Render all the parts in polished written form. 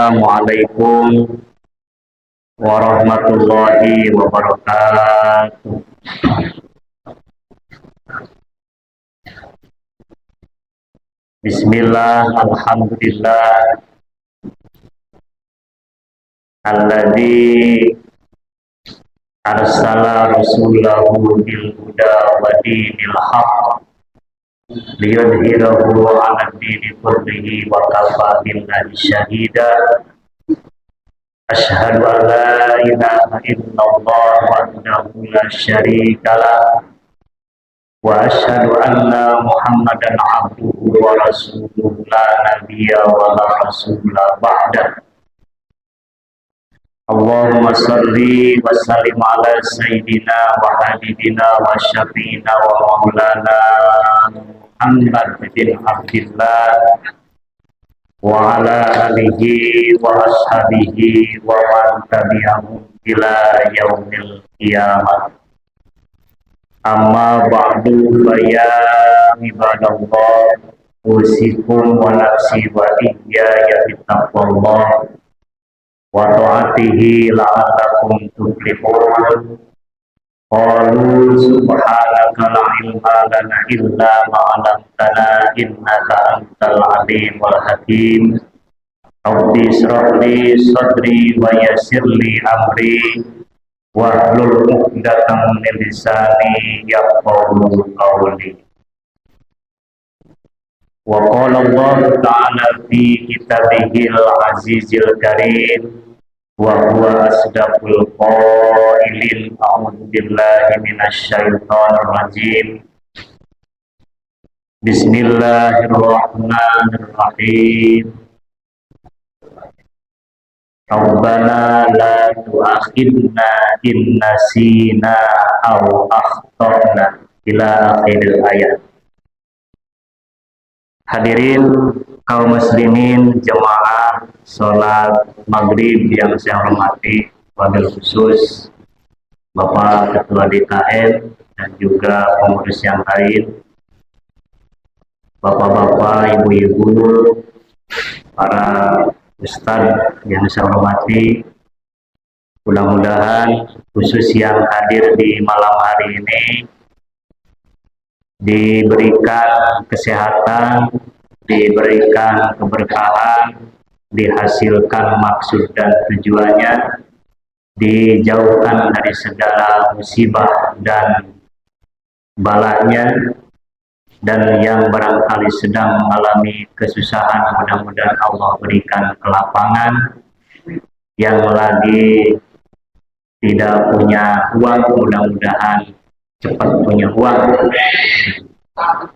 Assalamualaikum warahmatullahi wabarakatuh. Bismillah, alhamdulillah alladzi arsala rasulahu bil huda wa dinil haqq liyudhhirahu 'ala ad-dini kullihi wa kafa billahi syahida. Asyhadu an la ilaha illallah wahdahu la syarika lah wa asyhadu anna Muhammadan abduhu wa rasuluhu la nabiyya wa la rasula ba'da. Allahumma salli wa sallim ala sayyidina wa habibina wa syafi'ina wa maulana Muhammad bin Abdillah wa ala alihi wa ashabihi wa man tabi'ahum ila yaumil qiyamah. Amma ba'du fa ya ibadallah, usikum wa nafsi wa iyaya bittaqwallah wa ta'atihi la'allakum tuflihun. Qalu subhanaka la ilma lana illa ma 'allamtana innaka antal alimul hakim. Rabbi ishrah li sadri wa yassir li amri wahlul 'uqdatam min lisani yafqahu qawli. Wa qala Allah ta'ala fi kitabihil azizil karim wa huwa asdaqul qailin. A'udzu billahi minasy syaithanir rajim. Bismillahirrahmanirrahim. Rabbana la tu'akhidna in nasina aw akhtana ila akhiril ayat. Hadirin kaum muslimin jemaah sholat maghrib yang saya hormati, wabil khusus Bapak Ketua DKM dan juga pengurus yang lain, bapak-bapak, ibu-ibu, para ustadz yang saya hormati. Mudah-mudahan khusus yang hadir di malam hari ini diberikan kesehatan, diberikan keberkahan, dihasilkan maksud dan tujuannya, dijauhkan dari segala musibah dan balanya, dan yang barangkali sedang mengalami kesusahan mudah-mudahan Allah berikan kelapangan. Yang lagi tidak punya uang mudah-mudahan cepat punya uang.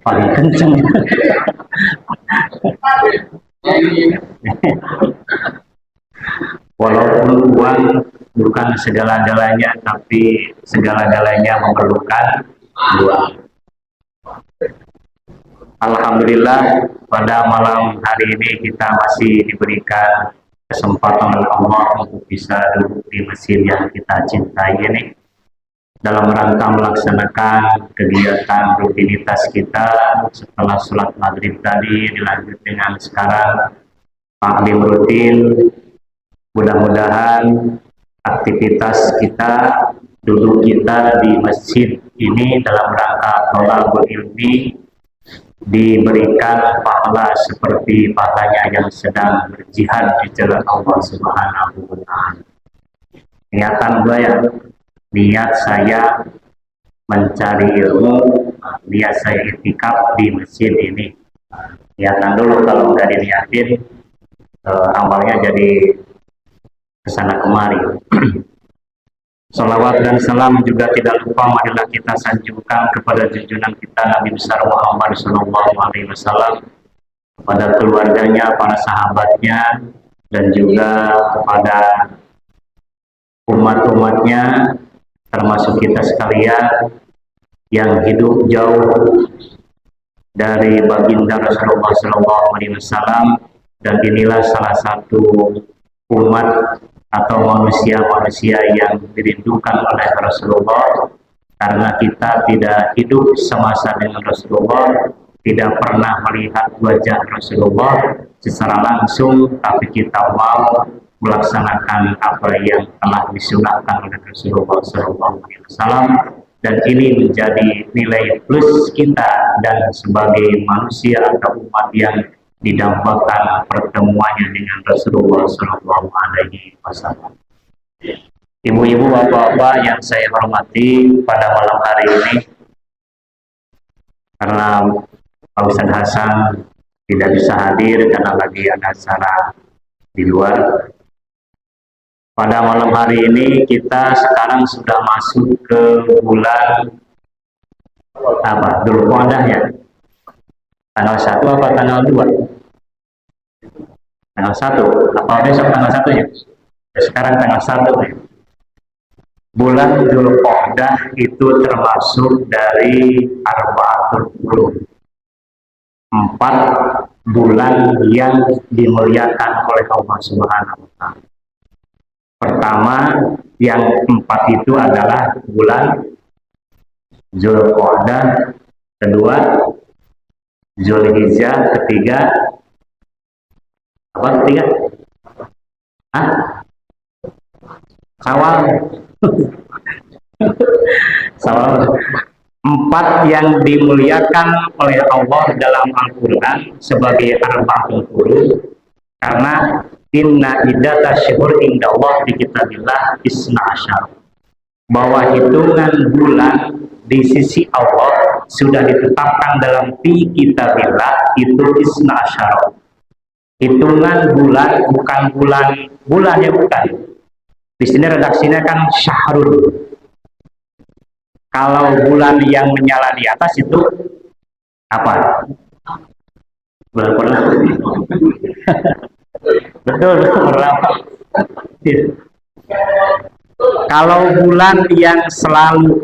Paling kenceng. Walaupun uang bukan segala-galanya, tapi segala-galanya memerlukan uang. Alhamdulillah pada malam hari ini kita masih diberikan kesempatan oleh Allah untuk bisa duduk di masjid yang kita cintai ini dalam rangka melaksanakan kegiatan rutinitas kita. Setelah sholat maghrib tadi dilanjut dengan sekarang taklim rutin. Mudah-mudahan aktivitas kita, duduk kita di masjid ini dalam rangka thalabul ilmi diberikan pahala seperti pahalanya yang sedang berjihad di jalan Allah Subhanahu wa ta'ala. Niatan gue ya, niat saya mencari ilmu, niat saya itikaf di masjid ini. Niatan dulu, kalau nggak diniatin amalnya jadi kesana kemari. Salawat dan salam juga tidak lupa marilah kita sanjungkan kepada junjungan kita Nabi besar Muhammad SAW, kepada keluarganya, para sahabatnya, dan juga kepada umat-umatnya, termasuk kita sekalian yang hidup jauh dari baginda Rasulullah SAW. Dan inilah salah satu umat atau manusia-manusia yang dirindukan oleh Rasulullah, karena kita tidak hidup semasa dengan Rasulullah, tidak pernah melihat wajah Rasulullah secara langsung, tapi kita mau melaksanakan apa yang telah disunahkan oleh Rasulullah SAW, dan ini menjadi nilai plus kita dan sebagai manusia atau umat yang didambakan pertemuannya dengan Rasulullah SAW. Ibu-ibu, bapak-bapak yang saya hormati, pada malam hari ini karena Pak Ustadz Hasan tidak bisa hadir karena lagi ada acara di luar. Pada malam hari ini kita sekarang sudah masuk ke bulan apa? Dzulqa'dah ya. Tanggal 1 apa tanggal 2? Tanggal 1. Apa besok tanggal 1 ya? Sekarang tanggal 1 ya. Bulan Dzulqa'dah itu termasuk dari Arba'atul Hurum, 4 bulan yang dimuliakan oleh Allah Subhanahu wa Ta'ala. Pertama, yang 4 itu adalah bulan Dzulqa'dah, kedua Dzulhijjah, ketiga apa ketiga? Syawal. Syawal. 4 yang dimuliakan oleh Allah dalam Al-Quran sebagai Arba'atul Hurum, karena inna iddata syuhur indallah di kitabillah isna asyar, bahwa hitungan bulan di sisi Allah sudah ditetapkan dalam fi kitabillah itu isna asyar. Hitungan bulan bukan bulan ya, bukan. Di sini redaksinya kan syahrul. Kalau bulan yang menyala di atas itu apa? Bulan purnama. Betul, purnama. Kalau bulan yang selalu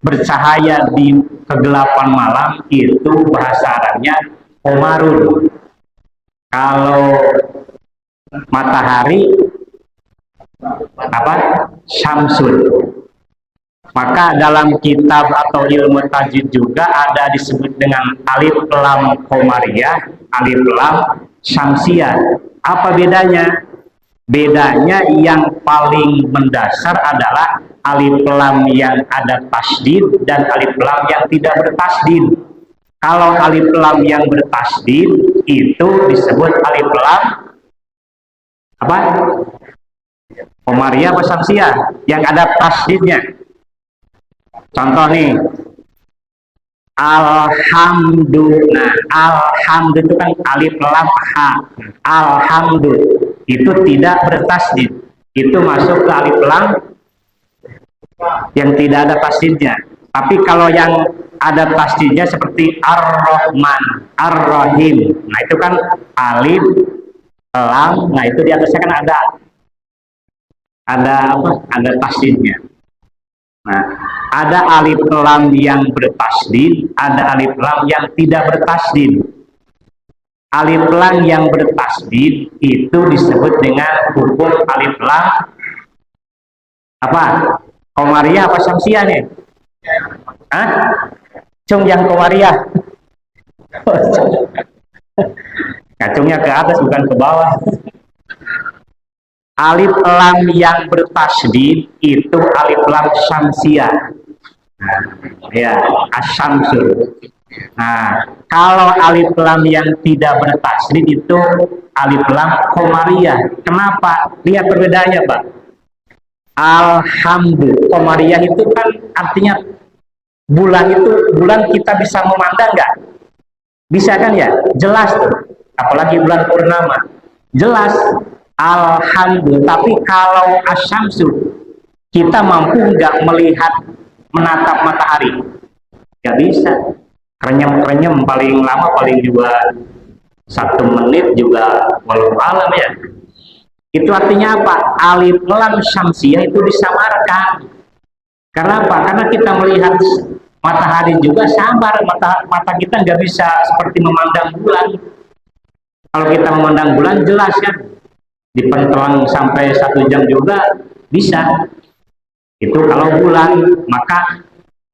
bercahaya di kegelapan malam itu bahasa Arabnya Qomarun. Kalau matahari apa? Syamsul. Maka dalam kitab atau ilmu tajwid juga ada disebut dengan alif lam qomariyah, alif lam syamsiyah. Apa bedanya? Bedanya yang paling mendasar adalah alif lam yang ada tasdid dan alif lam yang tidak bertasdid. Kalau alif lam yang bertasdid itu disebut alif lam apa? Qomariyah atau syamsiyah yang ada tasdidnya. Contoh nih, alhamdulillah. Alhamdulillah itu kan alif lam ha. Alhamdulillah itu tidak bertasdid. Itu masuk ke alif lam yang tidak ada tasdidnya. Tapi kalau yang ada tasdidnya seperti ar-Rahman, ar-Rahim, nah itu kan alif lam. Nah itu di atasnya kan ada apa? Ada tasdidnya. Nah, ada alif lam yang bertasdid, ada alif lam yang tidak bertasdid. Alif lam yang bertasdid itu disebut dengan hukum alif lam apa? Qomariyah apa syamsiyah nih? Cung yang qomariyah. Kacungnya ke atas bukan ke bawah. Alif lam yang bertasdid itu alif lam syamsiyah. Nah, ya, asyamsul. Nah, kalau alif lam yang tidak bertasdid itu alif lam qomariyah. Kenapa? Lihat perbedaannya, Pak. Alhamdulillah. Qomariyah itu kan artinya bulan, itu bulan kita bisa memandang nggak? Bisa kan ya? Jelas tuh. Apalagi bulan purnama. Jelas. Alhamdulillah. Tapi kalau asyamsu, kita mampu nggak melihat, menatap matahari? Nggak bisa. Krenyem-krenyem paling lama paling juga 1 menit juga walau alam ya. Itu artinya apa? Alif lam syamsiyah itu disamarkan. Karena apa? Karena kita melihat matahari juga samar, mata kita nggak bisa seperti memandang bulan. Kalau kita memandang bulan jelas kan, dipentelang sampai 1 jam juga bisa. Itu kalau bulan. Maka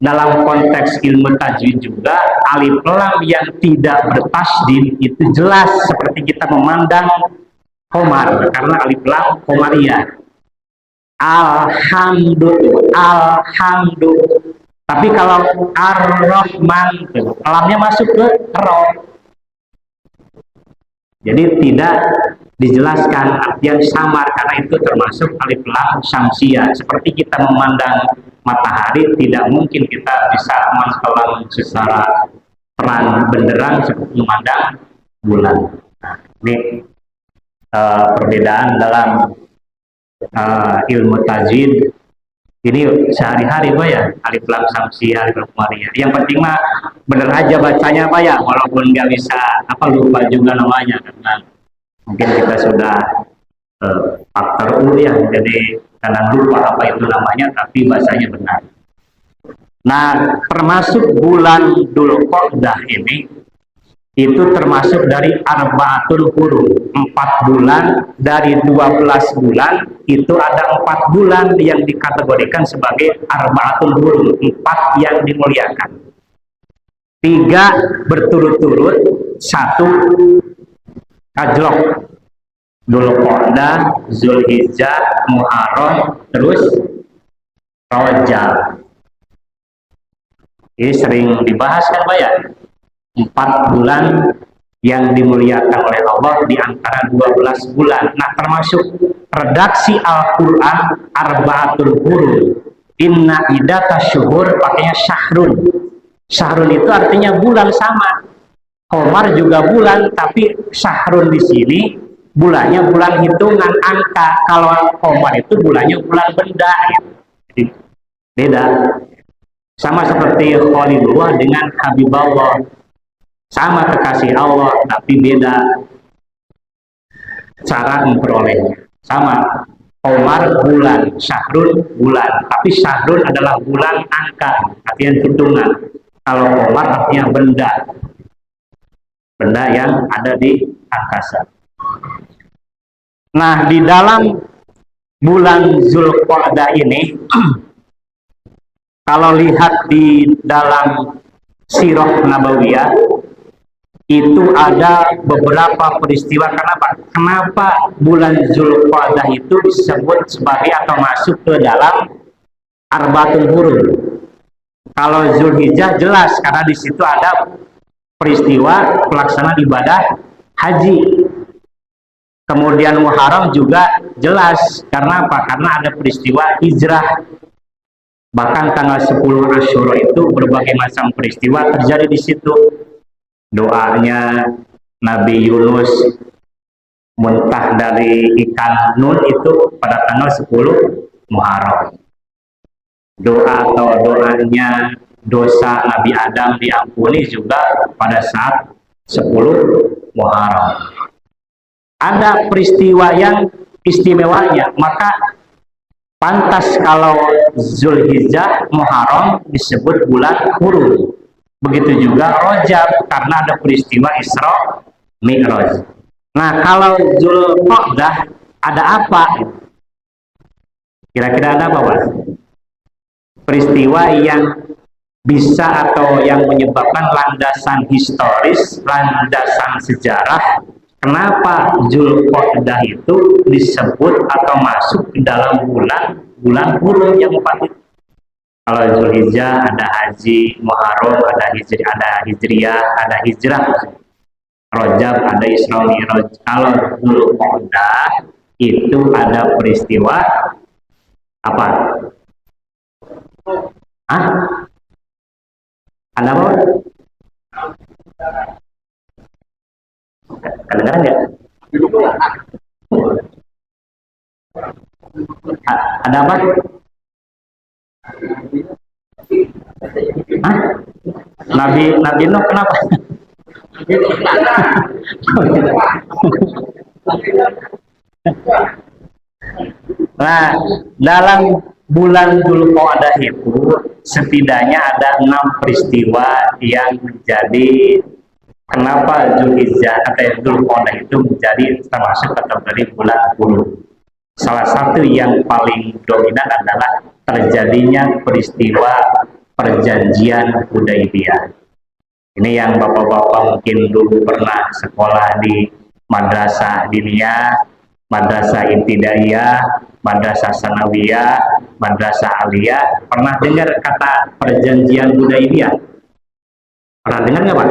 dalam konteks ilmu tajwid juga alif lam yang tidak bertasydid itu jelas seperti kita memandang komar, karena alif lam komariah. Alhamdu. Tapi kalau ar-Rahman, lamnya masuk ke ro. Jadi tidak dijelaskan artian samar karena itu termasuk alif lam syamsiyah. Seperti kita memandang matahari, tidak mungkin kita bisa memandang secara terang benderang seperti memandang bulan. Nah, ini perbedaan dalam ilmu tajwid. Ini sehari-hari Pak ya, alif lam syamsiyah, alif lam komariah. Yang penting mah bener aja bacanya Pak ya, walaupun nggak bisa lupa juga namanya karena mungkin kita sudah faktor U ya, jadi kadang lupa apa itu namanya, tapi bahasanya benar. Nah, termasuk bulan Dzulqa'dah ini itu termasuk dari arba'atul hurum, 4 bulan dari 12 bulan itu ada 4 bulan yang dikategorikan sebagai arba'atul hurum, 4 yang dimuliakan, 3 berturut-turut, 1 ajlok, Dzulqa'dah, Zulhijjah, Muharram, terus Rajab. Ini sering dibahas kan Pak ya, 4 bulan yang dimuliakan oleh Allah di antara 12 bulan. Nah, termasuk redaksi Al-Quran arba'atul hurum. Inna idata syuhur pakainya syahrun. Syahrun itu artinya bulan sama. Komar juga bulan, tapi syahrun di sini bulannya bulan hitungan angka. Kalau komar itu bulannya bulan benda. Jadi beda. Sama seperti Khalilullah dengan Habibullah. Sama kekasih Allah, tapi beda cara memperolehnya. Sama, Komar bulan, Syahrul bulan, tapi Syahrul adalah bulan angka, artinya hitungan. Kalau Komar artinya benda, benda yang ada di angkasa. Nah, di dalam bulan Dzulqa'dah ini, kalau lihat di dalam Sirah Nabawiyah, itu ada beberapa peristiwa. Kenapa bulan Dzulqa'dah itu disebut sebagai atau masuk ke dalam arba'atul hurum? Kalau Zulhijjah jelas karena di situ ada peristiwa pelaksanaan ibadah haji. Kemudian Muharram juga jelas karena apa? Karena ada peristiwa hijrah. Bahkan tanggal 10 Asyura itu berbagai macam peristiwa terjadi di situ. Doanya Nabi Yunus muntah dari ikan Nun itu pada tanggal 10 Muharram. Doanya dosa Nabi Adam diampuni juga pada saat 10 Muharram. Ada peristiwa yang istimewanya, maka pantas kalau Zulhijjah, Muharram disebut bulan hurum. Begitu juga Rajab karena ada peristiwa Isra Mi'raj. Nah, kalau Dzulqa'dah ada apa? Kira-kira ada apa, Pak? Peristiwa yang bisa atau yang menyebabkan landasan historis, landasan sejarah. Kenapa Dzulqa'dah itu disebut atau masuk di dalam bulan hurum yang 4 itu? Kalau Zulhijjah ada haji, Muharram ada hijriyah, ada hijrah, Rajab ada Isra Mi'raj. Kalau Dzulqa'dah itu ada peristiwa apa? Hah? Ada apa? Kedengaran nggak? Ada apa? Hah? Nabi Nuh kenapa? Nah, dalam bulan Dzulqa'dah itu setidaknya ada 6 peristiwa yang menjadi kenapa Zulhijjah atau Dzulqa'dah itu menjadi termasuk kategori bulan hurum. Salah satu yang paling dominan adalah terjadinya peristiwa perjanjian Hudaibiyah. Ini yang bapak-bapak mungkin dulu pernah sekolah di madrasah diniyah, madrasah ibtidaiyah, madrasah sanawiyah, madrasah aliyah, pernah dengar kata perjanjian Hudaibiyah? Pernah dengar nggak Pak?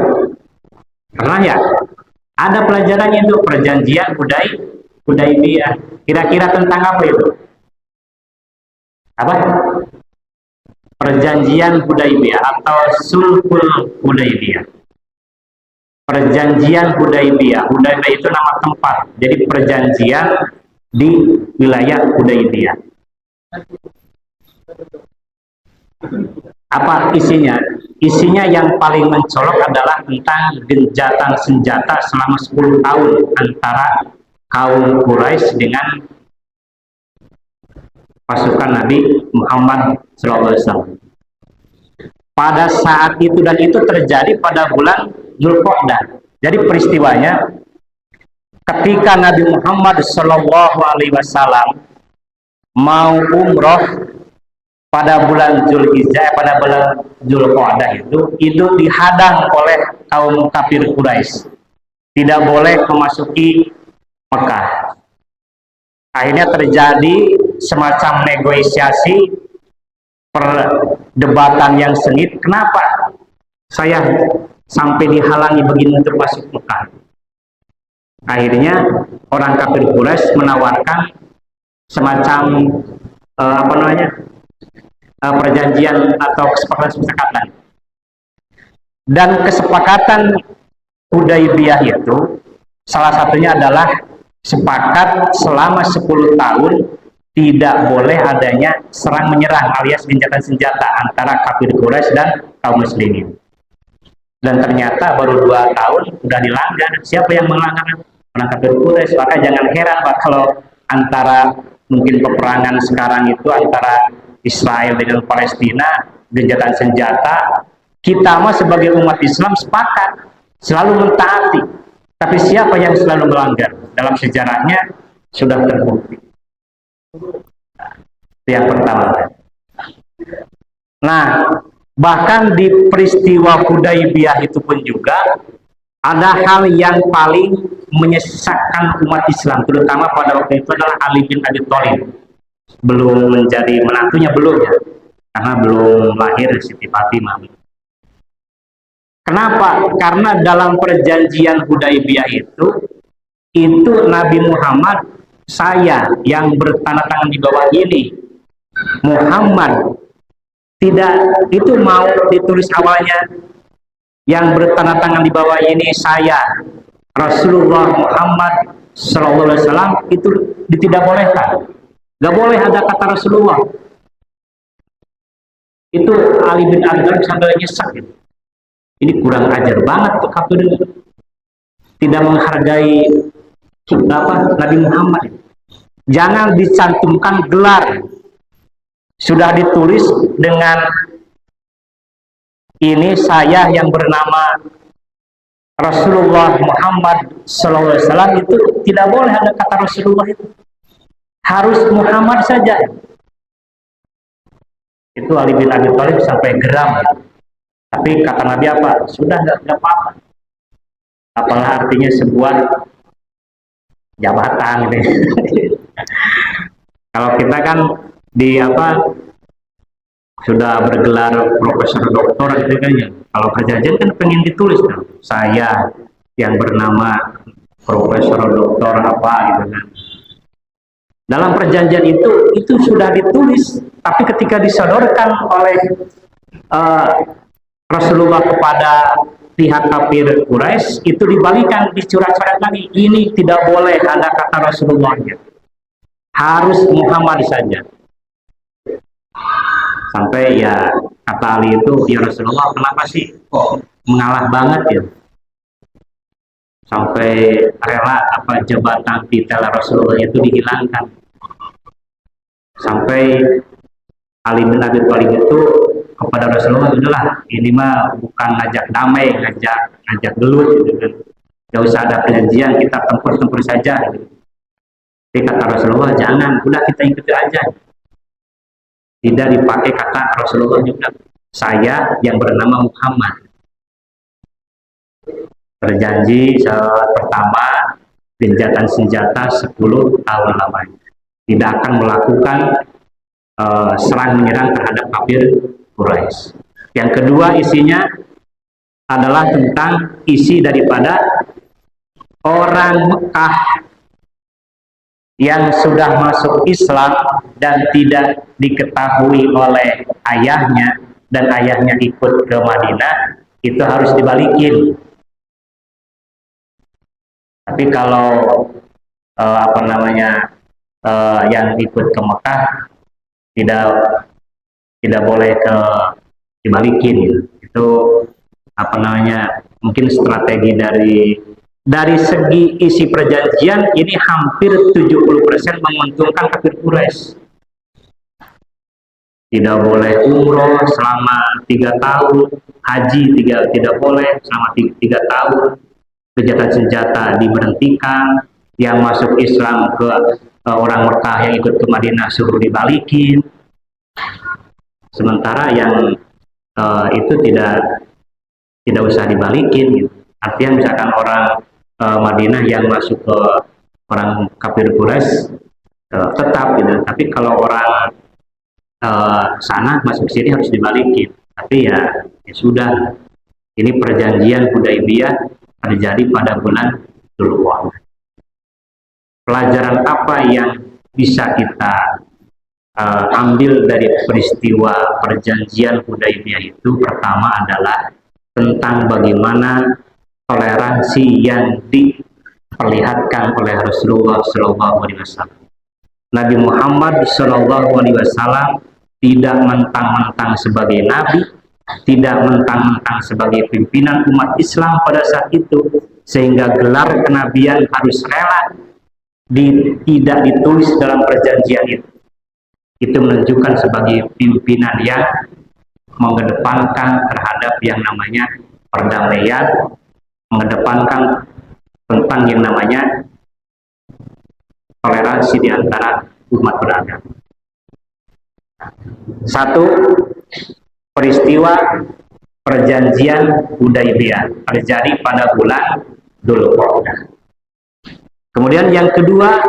Pernah ya? Ada pelajarannya itu perjanjian Hudaibiyah. Kira-kira tentang apa itu? Apa? Perjanjian Hudaibiyah atau Sulhul Hudaibiyah. Perjanjian Hudaibiyah. Hudaibiyah itu nama tempat. Jadi perjanjian di wilayah Hudaibiyah. Apa isinya? Isinya yang paling mencolok adalah tentang gencatan senjata selama 10 tahun antara kaum Quraisy dengan pasukan Nabi Muhammad SAW. Pada saat itu, dan itu terjadi pada bulan Dzulqa'dah. Jadi peristiwanya ketika Nabi Muhammad SAW mau umroh pada bulan Zulhijjah, pada bulan Dzulqa'dah itu dihadang oleh kaum kafir Quraisy. Tidak boleh memasuki Mekah. Akhirnya terjadi semacam negosiasi, perdebatan yang sengit. Kenapa saya sampai dihalangi begini untuk masuk Mekah? Akhirnya orang kafir Quraisy menawarkan semacam perjanjian atau kesepakatan. Dan kesepakatan Hudaibiyah itu salah satunya adalah sepakat selama 10 tahun tidak boleh adanya serang menyerang alias gencatan senjata antara kafir Quraisy dan kaum muslimin. Dan ternyata baru 2 tahun sudah dilanggar. Siapa yang melanggar? Orang kafir Quraisy. Maka jangan heran Pak kalau antara mungkin peperangan sekarang itu antara Israel dengan Palestina, gencatan senjata, kita mah sebagai umat Islam sepakat selalu mentaati. Tapi siapa yang selalu melanggar? Dalam sejarahnya sudah terbukti. Itu yang pertama. Nah, bahkan di peristiwa Hudaibiyah itu pun juga ada hal yang paling menyesakkan umat Islam, terutama pada waktu itu adalah Ali bin Abi Thalib. Belum menjadi menantunya, belum ya, karena belum lahir Siti Fatimah. Kenapa? Karena dalam perjanjian Hudaibiyah itu Nabi Muhammad, saya yang bertanda tangan di bawah ini, Muhammad, tidak, itu mau ditulis awalnya yang bertanda tangan di bawah ini saya, Rasulullah Muhammad SAW, itu tidak bolehkan. Gak boleh ada kata Rasulullah. Itu Ali bin Abi Thalib sampai nyesek gitu. Ini kurang ajar banget tuh kafir, tidak menghargai Nabi Muhammad. Jangan dicantumkan gelar. Sudah ditulis dengan ini saya yang bernama Rasulullah Muhammad SAW, itu tidak boleh ada kata Rasulullah itu. Harus Muhammad saja. Itu Ali bin Abi Thalib sampai geram. Tapi kata Nabi apa? Sudah, nggak apa-apa. Apalah artinya sebuah jabatan gitu. Kalau kita kan sudah bergelar profesor doktor gitu kan ya. Kalau perjanjian kan pengen ditulis kan. Saya yang bernama profesor doktor apa gitu kan. Dalam perjanjian itu sudah ditulis, tapi ketika disodorkan oleh Rasulullah kepada pihak kafir Quraisy, itu dibalikan, dicoret-coret lagi. Ini tidak boleh ada kata Rasulullah, harus Muhammad saja. Sampai ya kata Ali itu, ya Rasulullah, kenapa sih kok mengalah banget ya? Sampai rela jabatan titel Rasulullah itu dihilangkan. Sampai Ali bin Abi Thalib itu kepada Rasulullah, udahlah, ini mah bukan ngajak damai, ngajak gelut gitu kan. Gak usah ada perjanjian, kita tempur saja gitu. Tapi kata Rasulullah, jangan, udah kita ikuti aja. Tidak dipakai kata Rasulullah juga. saya yang bernama Muhammad. Berjanji pertama gencatan senjata 10 tahun lamanya. Tidak akan melakukan serang menyerang terhadap kafir Quraisy. Yang kedua isinya adalah tentang isi daripada orang Mekah yang sudah masuk Islam dan tidak diketahui oleh ayahnya dan ayahnya ikut ke Madinah, itu harus dibalikin. Tapi kalau yang ikut ke Mekah tidak boleh dibalikin gitu. Itu mungkin strategi dari segi isi perjanjian ini hampir 70% menguntungkan kafir Quraisy. Tidak boleh umroh selama 3 tahun, haji tidak boleh selama 3 tahun, gencatan senjata diberhentikan, yang masuk Islam ke orang Mekah yang ikut ke Madinah suruh dibalikin. Sementara yang itu tidak usah dibalikin gitu. Artinya misalkan orang Madinah yang masuk ke orang kafir Quraisy tetap gitu. Tapi kalau orang sana masuk sini harus dibalikin. Tapi ya sudah. Ini perjanjian Hudaybiyah terjadi pada bulan Dzulqa'dah. Pelajaran apa yang bisa kita ambil dari peristiwa perjanjian Hudaybiyah itu? Pertama adalah tentang bagaimana toleransi yang diperlihatkan oleh Rasulullah SAW. Nabi Muhammad SAW tidak mentang-mentang sebagai nabi, tidak mentang-mentang sebagai pimpinan umat Islam pada saat itu, sehingga gelar kenabian harus rela tidak ditulis dalam perjanjian itu. Itu menunjukkan sebagai pimpinan yang mengedepankan terhadap yang namanya perdamaian, mengedepankan tentang yang namanya toleransi di antara umat beragama. Satu, peristiwa perjanjian Hudaybiyah terjadi pada bulan Dzulqa'dah. Kemudian yang kedua,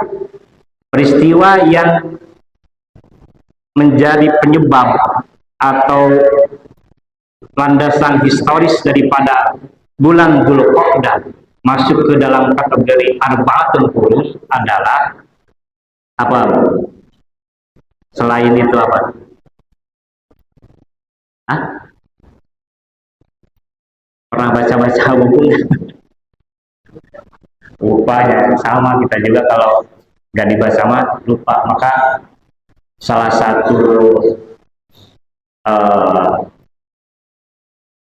peristiwa yang menjadi penyebab atau landasan historis daripada bulan Dzulqa'dah masuk ke dalam kategori Arba'atul Hurum adalah apa? Selain itu apa? Hah? Pernah baca-baca buku? Lupa ya, sama kita juga kalau nggak dibaca mah lupa. Maka salah satu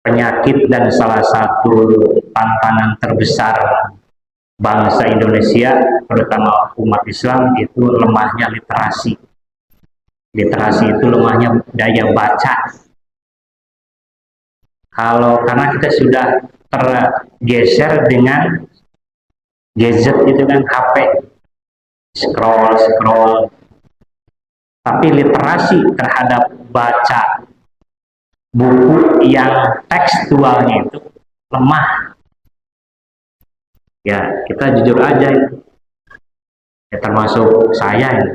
penyakit dan salah satu tantangan terbesar bangsa Indonesia, terutama umat Islam, itu lemahnya literasi. Literasi itu lemahnya daya baca. Karena kita sudah tergeser dengan gadget itu kan, HP, scroll. Tapi literasi terhadap baca buku yang tekstualnya itu lemah. Ya, kita jujur aja, ya termasuk saya ini.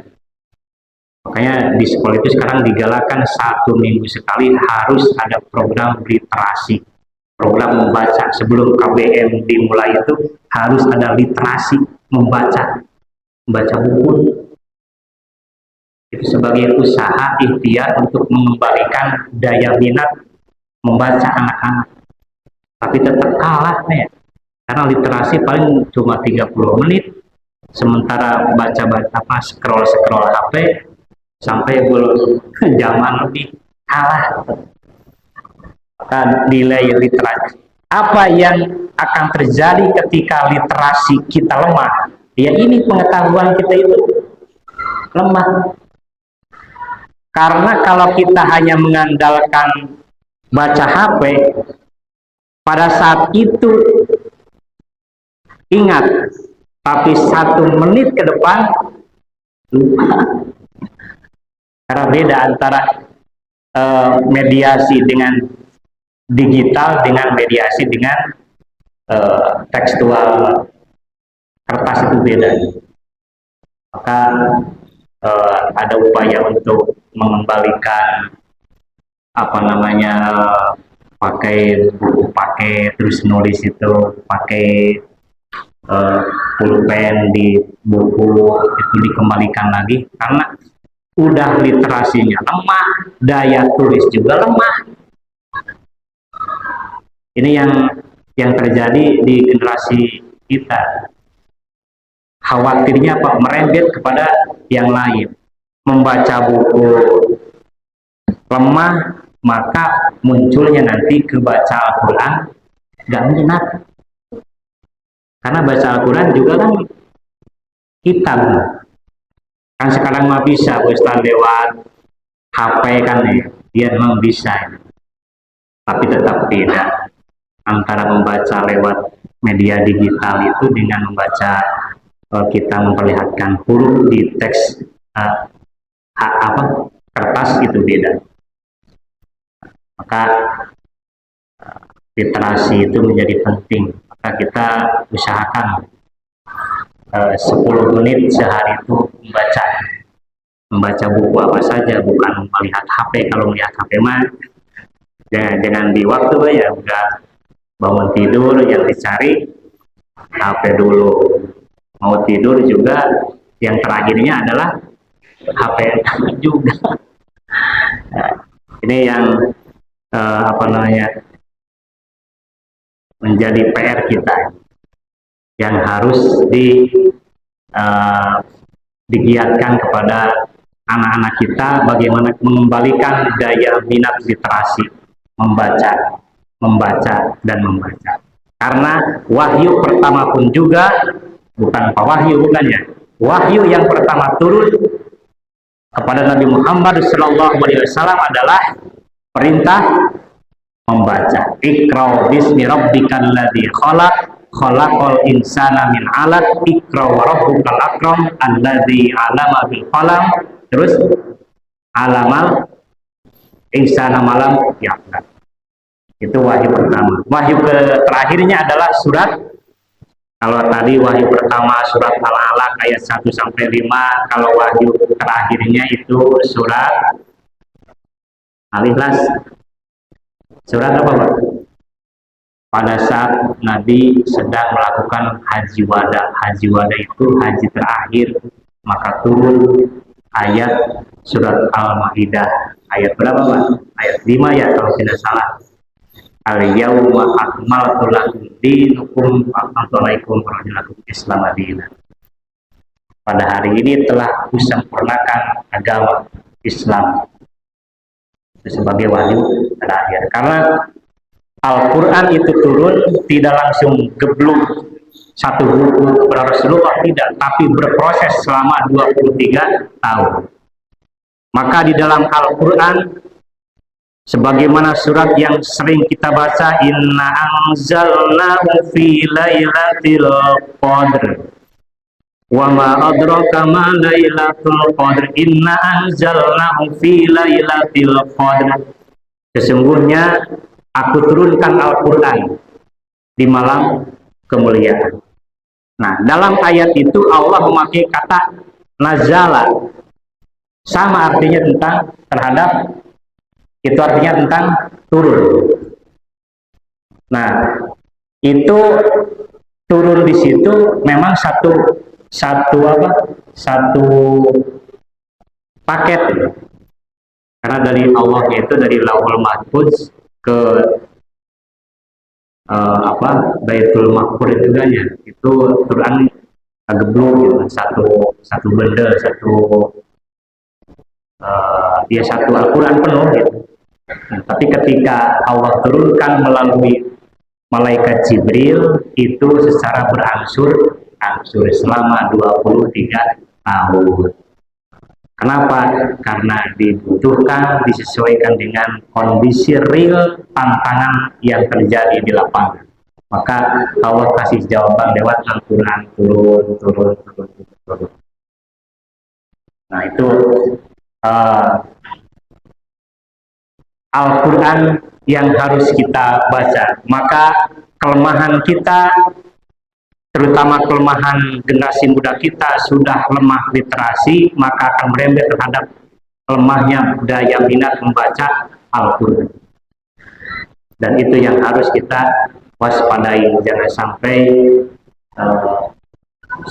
Makanya di sekolah itu sekarang digalakkan 1 minggu sekali harus ada program literasi, program membaca. Sebelum KBM dimulai itu harus ada literasi, membaca buku. Itu sebagai usaha ikhtiar untuk mengembalikan daya minat membaca anak-anak. Tapi tetap kalah ya, karena literasi paling cuma 30 menit, sementara baca-baca scroll HP sampai zaman lebih, kalah. Maka nilai literasi. Apa yang akan terjadi ketika literasi kita lemah? Ya ini pengetahuan kita itu lemah. Karena kalau kita hanya mengandalkan baca HP, pada saat itu ingat, tapi 1 menit ke depan lupa. Karena beda antara mediasi dengan digital dengan mediasi dengan tekstual kertas itu beda. Maka ada upaya untuk mengembalikan apa namanya pakai buku pakai terus nulis itu pakai pulpen di buku itu dikembalikan lagi karena udah literasinya lemah, daya tulis juga lemah. Ini yang terjadi di generasi kita. Khawatirnya Pak merembet kepada yang lain. Membaca buku lemah, maka munculnya nanti kebaca Al-Quran gak minat. Karena baca Al-Quran juga kan kitab. Kan sekarang mah bisa Ustaz lewat HP kan ya, dia memang bisa. Tapi tetap beda antara membaca lewat media digital itu dengan membaca kita memperlihatkan huruf di teks kertas itu beda. Maka literasi itu menjadi penting. Maka kita usahakan 10 menit sehari itu membaca buku apa saja, bukan melihat HP. Kalau melihat HP mah jangan di waktu ya udah bangun tidur yang dicari HP dulu, mau tidur juga yang terakhirnya adalah HP juga. Nah, ini yang menjadi PR kita yang harus digiatkan kepada anak-anak kita bagaimana mengembalikan daya minat literasi membaca dan membaca. Karena wahyu pertama pun juga bukan wahyu bukannya. Wahyu yang pertama turun kepada Nabi Muhammad SAW adalah perintah membaca. Iqra bismi rabbikal ladzi khalaqal insana min 'alaq iqra wa rabbukal akram alladzi 'allama bil qalam terus alamal insana malam ya. Itu wahyu pertama. Wahyu terakhirnya adalah surat. Kalau tadi wahyu pertama surat Al-Alaq ayat 1 sampai 5, kalau wahyu terakhirnya itu surat Al-Ikhlas. Surat apa, Pak? Pada saat Nabi sedang melakukan haji wada. Haji wada itu haji terakhir, maka turun ayat surat Al-Maidah. Ayat berapa, Pak? Ayat 5 ya kalau tidak salah. Al-yawma akmaltu lakum dinukum wa atmamtu alaikum wa raditu Islam madinah. Pada hari ini telah kusempurnakan agama Islam. Itu sebagai wahyu terakhir. Karena Al-Quran itu turun tidak langsung gebluk satu buku kepada Rasulullah, tidak, tapi berproses selama 23 tahun. Maka di dalam Al-Quran sebagaimana surat yang sering kita baca, inna anzalnahu fi lailatul qadr wa ma adraka ma lailatul qadr inna anzalnahu fi lailatul qadr. Sesungguhnya aku turunkan Al-Quran di malam kemuliaan. Nah, dalam ayat itu Allah memakai kata nazala, sama artinya tentang terhadap, itu artinya tentang turun. Nah, itu turun di situ memang satu paket. Karena dari Allah itu dari Lauhul Mahfuz ke Baitul Maqmur itu kan ya, itu Quran geblok gitu, satu benda, satu Al-Quran penuh gitu. Nah, tapi ketika Allah turunkan melalui malaikat Jibril itu secara berangsur selama 23 tahun. Kenapa? Karena dibutuhkan, disesuaikan dengan kondisi real tantangan yang terjadi di lapangan. Maka Allah kasih jawaban lewat Al-Quran turun. Nah itu Al-Quran yang harus kita baca. Maka kelemahan kita, terutama kelemahan generasi muda kita, sudah lemah literasi, maka akan merembet terhadap lemahnya daya minat membaca Al-Quran. Dan itu yang harus kita waspadai. Jangan sampai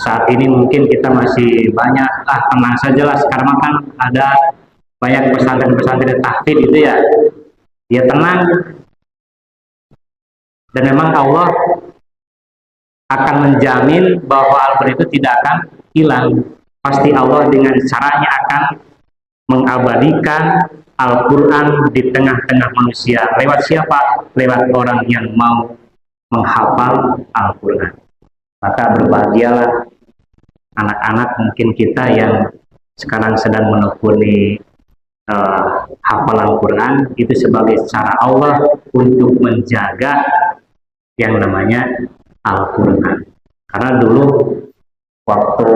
saat ini mungkin kita masih banyak, tenang sajalah, sekarang kan ada banyak pesantren-pesantren tahfidz itu ya, dia tenang. Dan memang Allah akan menjamin bahwa Al-Quran itu tidak akan hilang. Pasti Allah dengan caranya akan mengabadikan Al-Quran di tengah-tengah manusia. Lewat siapa? Lewat orang yang mau menghafal Al-Quran. Maka berbahagialah anak-anak mungkin kita yang sekarang sedang menekuni hafalan Quran, itu sebagai cara Allah untuk menjaga yang namanya Al-Quran. Karena dulu waktu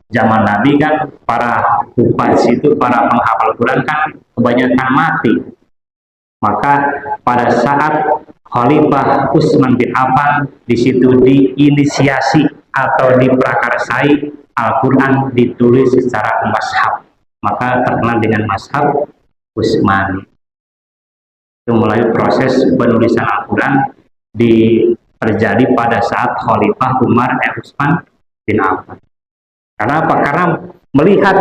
zaman Nabi kan para hufaz itu, para penghafal Quran kan kebanyakan mati. Maka pada saat Khalifah Utsman bin Affan di situ diinisiasi atau diprakarsai Al-Quran ditulis secara mushaf, maka terkenal dengan mushaf Utsmani. Itu mulai proses penulisan Al-Quran terjadi pada saat Khalifah Umar Utsman bin Affan. Karena apa? Karena melihat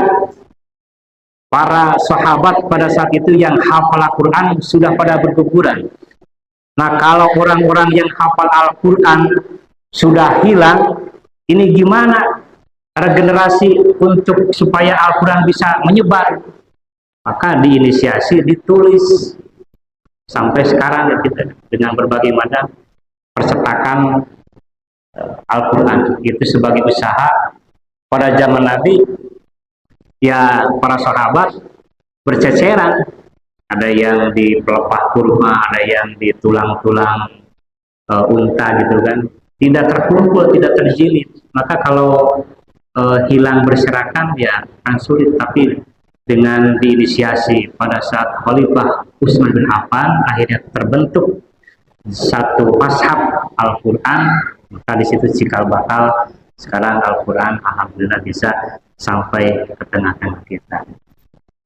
para sahabat pada saat itu yang hafal Al-Quran sudah pada berguguran. Nah, kalau orang-orang yang hafal Al-Quran sudah hilang, ini gimana regenerasi untuk supaya Al-Quran bisa menyebar? Maka diinisiasi, ditulis sampai sekarang kita dengan berbagai macam percetakan Al-Quran itu sebagai usaha. Pada zaman Nabi ya para sahabat berceceran, ada yang di pelepah kurma, ada yang di tulang-tulang unta gitu kan, tidak terkumpul, tidak terjilid. Maka kalau hilang berserakan ya akan sulit. Tapi dengan diinisiasi pada saat Khalifah Utsman bin Affan, akhirnya terbentuk satu mushaf Al-Quran. Maka di situ cikal bakal sekarang Al-Quran alhamdulillah bisa sampai ke tengah-tengah kita.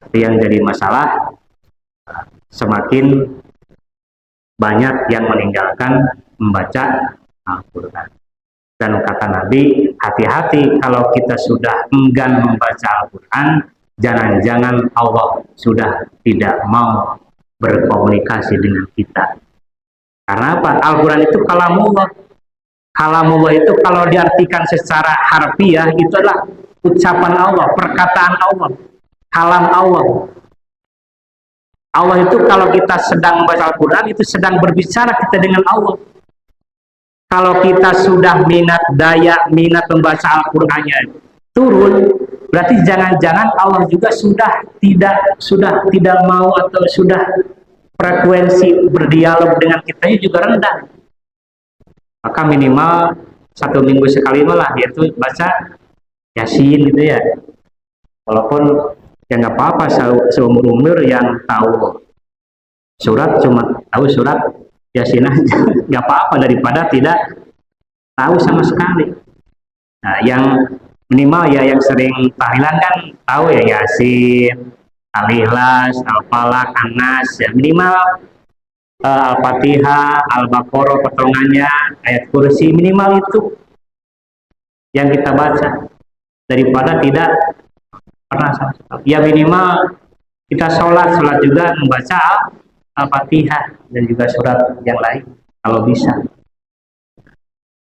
Tapi yang jadi masalah, semakin banyak yang meninggalkan membaca Al-Quran. Dan kata Nabi, hati-hati kalau kita sudah enggan membaca Al-Quran, jangan-jangan Allah sudah tidak mau berkomunikasi dengan kita. Karena apa? Al-Quran itu kalamullah. Kalamullah itu kalau diartikan secara harfiah itu adalah ucapan Allah, perkataan Allah, kalam Allah. Allah itu kalau kita sedang membaca Al-Quran itu sedang berbicara kita dengan Allah. Kalau kita sudah minat membaca Al-Qurannya turun, berarti jangan-jangan Allah juga sudah tidak mau atau sudah frekuensi berdialog dengan kita juga rendah. Maka minimal 1 minggu sekali malah yaitu baca Yasin gitu ya. Walaupun ya nggak apa-apa, seumur umur yang tahu surat cuma tahu surat Yasin aja, nggak apa-apa daripada tidak tahu sama sekali. Nah, yang minimal ya yang sering tahlilan kan tahu ya Yasin, Al-Ikhlas, Al-Falaq, An-Nas, ya minimal Al-Fatihah, Al-Baqarah potongannya, ayat kursi, minimal itu yang kita baca daripada tidak pernah sama sekali. Ya minimal kita sholat juga membaca Al-Fatihah dan juga surat yang lain kalau bisa.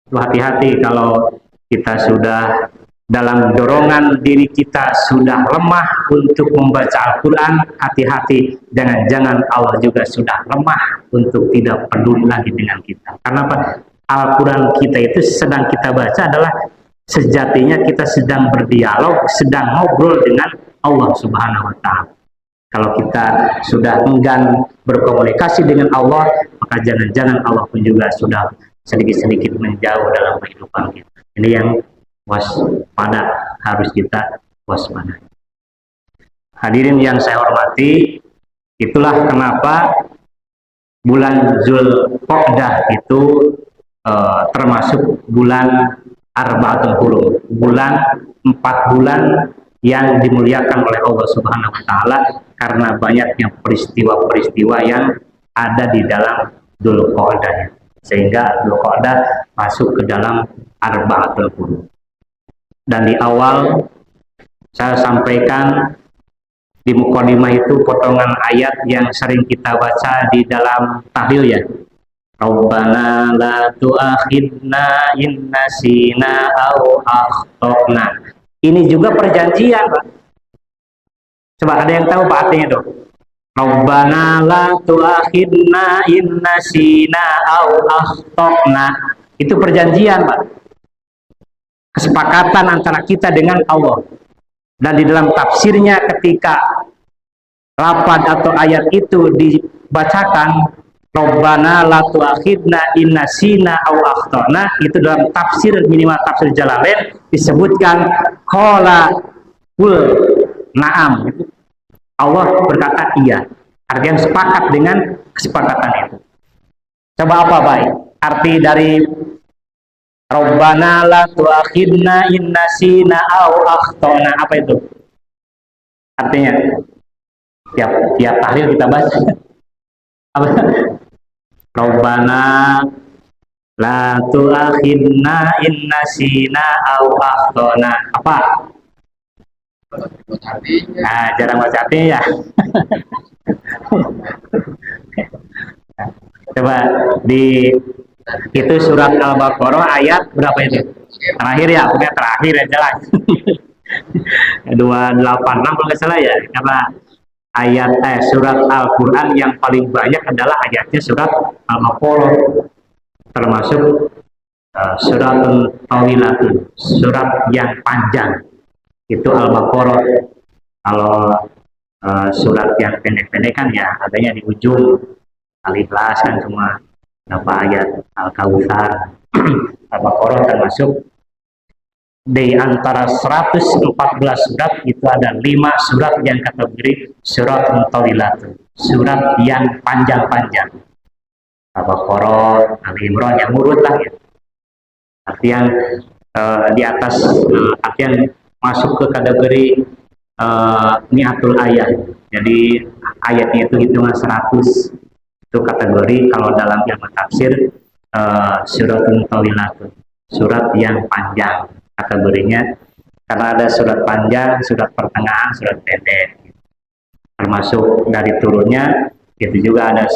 Hati-hati kalau kita sudah dalam dorongan diri kita sudah lemah untuk membaca Al-Quran, hati-hati, jangan-jangan Allah juga sudah lemah untuk tidak peduli lagi dengan kita. Karena apa? Al-Quran kita itu sedang kita baca adalah sejatinya kita sedang berdialog, sedang ngobrol dengan Allah Subhanahu wa Ta'ala. Kalau kita sudah enggan berkomunikasi dengan Allah, maka jangan-jangan Allah pun juga sudah sedikit-sedikit menjauh dalam kehidupan kita. Ini yang waspada, harus kita waspada. Hadirin yang saya hormati, Itulah kenapa bulan Zulqa'dah itu termasuk bulan Arba'atul Hurum, bulan 4 bulan yang dimuliakan oleh Allah Subhanahu wa taala karena banyaknya peristiwa-peristiwa yang ada di dalam Zulqa'dah, sehingga Zulqa'dah masuk ke dalam Arba'atul Hurum. Dan di awal saya sampaikan di mukadimah itu potongan ayat yang sering kita baca di dalam tahlil ya. Rabbana la tu'akhidna in nasina aw akhtana. Ini juga perjanjian, Pak. Coba ada yang tahu Pak artinya dong? Rabbana la tu'akhidna in nasina aw akhtana. Itu perjanjian, Pak. Kesepakatan antara kita dengan Allah. Dan di dalam tafsirnya ketika lafaz atau ayat itu dibacakan, Rabbana la tu'akhidna in nasina aw akhtana, itu dalam tafsir minimal tafsir Jalalain disebutkan qala qul na'am. Allah berkata iya. Artinya sepakat dengan kesepakatan itu. Coba apa baik? Arti dari Rabbana la tu'akhidna in nasina aw akhtana, apa itu? Artinya tiap tahlil kita baca. Apa? Rabbana la tu'akhidna in nasina aw akhtana. Apa? Nah, jarang baca artinya ya. Coba di itu surat Al-Baqarah ayat berapa itu? Terakhir ya, pokoknya terakhir ya jelas. 286 kalau nggak salah ya, karena ayat surat Al-Quran yang paling banyak adalah ayatnya surat Al-Baqarah, termasuk surat Tawilatun, surat yang panjang itu Al-Baqarah. Kalau surat yang pendek-pendek kan ya adanya di ujung. Al-Ikhlas kan cuma berapa ayat, Al-Kautsar. Al-Baqarah termasuk di antara 114 surat itu ada 5 surat yang kategori surat Tawilatun, surat yang panjang-panjang. Al-Baqarah, Al-Imran yang urut lah ya. Artian di atas artian masuk ke kategori niatul ayat. Jadi ayatnya itu hitungan 100. Itu kategori kalau dalam ilmu tafsir suratul tawilatun, surat yang panjang kategorinya, karena ada surat panjang, surat pertengahan, surat pendek. Termasuk dari turunnya itu juga ada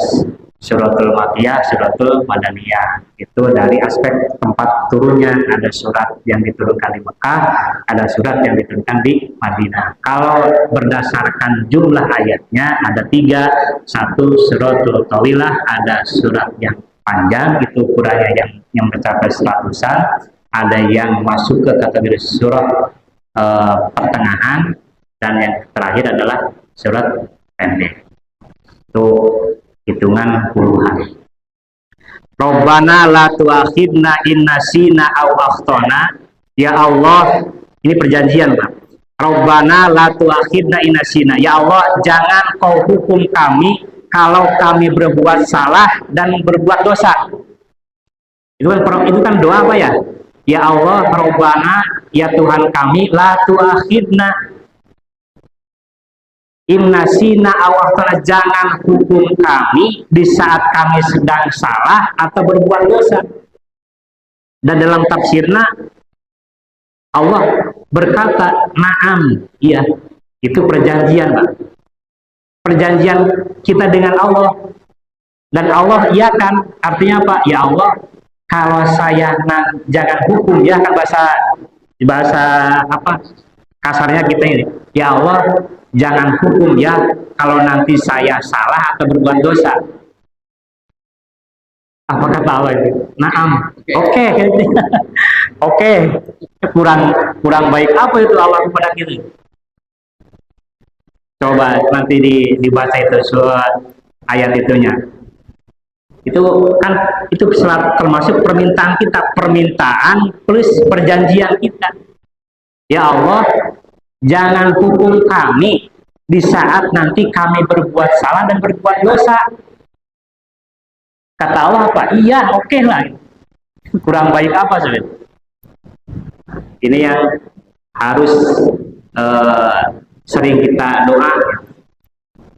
suratul Makkiyah, suratul Madaniyah. Itu dari aspek tempat turunnya, ada surat yang diturunkan di Mekah, ada surat yang diturunkan di Madinah. Kalau berdasarkan jumlah ayatnya ada 3, 1 suratul tawilah, ada surat yang panjang itu ukurannya yang mencapai 100-an, ada yang masuk ke kategori surat pertengahan, dan yang terakhir adalah surat pendek. Itu hitungan puluhan. Rabbana la tu'akhidna in nasina aw akhtana. Ya Allah, ini perjanjian, Pak. Rabbana la tu'akhidna in nasina. Ya Allah, jangan kau hukum kami kalau kami berbuat salah dan berbuat dosa. Itu kan doa apa ya? Ya Allah, Rabbana, ya Tuhan kami, la tu'akhidna innasina awakhtana, jangan hukum kami di saat kami sedang salah atau berbuat dosa. Dan dalam tafsirna Allah berkata na'am, iya, itu perjanjian, Pak. Perjanjian kita dengan Allah, dan Allah iya kan, artinya apa? Ya Allah, kalau saya jangan hukum, ya kan bahasa apa kasarnya kita ini, ya Allah jangan hukum ya kalau nanti saya salah atau berbuat dosa. Apa kata Allah itu? Naam. Oke. Oke. Kurang baik apa itu Allah kepada kita? Coba nanti dibaca itu surat ayat itunya. Itu kan itu termasuk permintaan kita, permintaan plus perjanjian kita. Ya Allah, jangan hukum kami di saat nanti kami berbuat salah dan berbuat dosa. Kata Allah apa? Iya, oke lah. Kurang baik apa sebenarnya? Ini yang harus sering kita doa,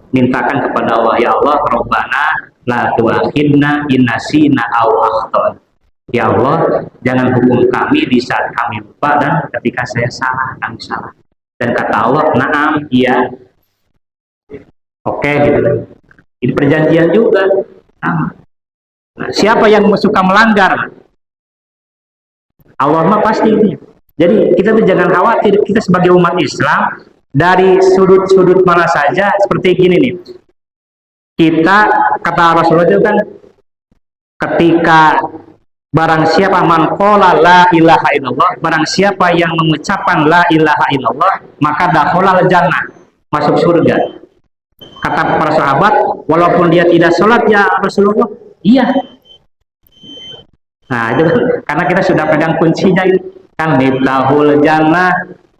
mintakan kepada Allah, ya Allah, Rabbana la tu'akhidna in nasina aw akhtana. Ya Allah, jangan hukum kami di saat kami lupa dan ketika saya salah, kami salah. Dan kata Allah, na'am, iya, oke, gitu. Ini perjanjian juga. Nah, siapa yang suka melanggar? Allah mah pasti ini. Jadi kita tuh jangan khawatir, kita sebagai umat Islam dari sudut-sudut mana saja seperti gini nih. Kita kata Rasulullah itu kan ketika barang siapa man qala la ilaha illallah, barang siapa yang mengucapkan la ilaha illallah, maka dakhalal jannah, masuk surga. Kata para sahabat, walaupun dia tidak sholat ya Rasulullah, iya. Nah, itu karena kita sudah pegang kuncinya kan, miftahul jannah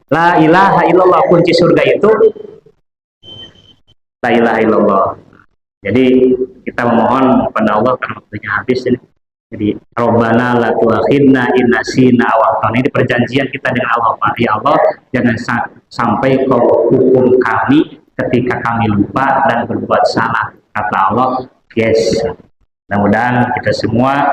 la ilaha illallah, kunci surga itu la ilaha illallah. Jadi kita memohon kepada Allah karena waktunya habis ini. Jadi Rabbana la tu'akhidna in nasina aw akhtana, ini perjanjian kita dengan Allah, Pak. Ya Allah, jangan sampai kau hukum kami ketika kami lupa dan berbuat salah. Kata Allah, yes. Mudah-mudahan kita semua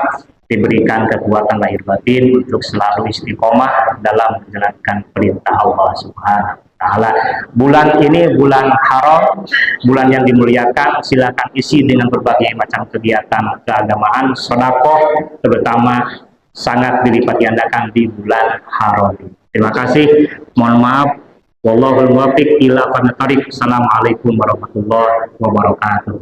diberikan kekuatan lahir batin untuk selalu istiqomah dalam menjalankan perintah Allah Subhanahu wa Ta'ala. Bulan ini bulan haram, bulan yang dimuliakan. Silakan isi dengan berbagai macam kegiatan keagamaan, sedekah, terutama sangat dilipat gandakan di bulan haram. Terima kasih. Mohon maaf. Wallahul muwaffiq ila aqwamit thoriq. Assalamualaikum warahmatullahi wabarakatuh.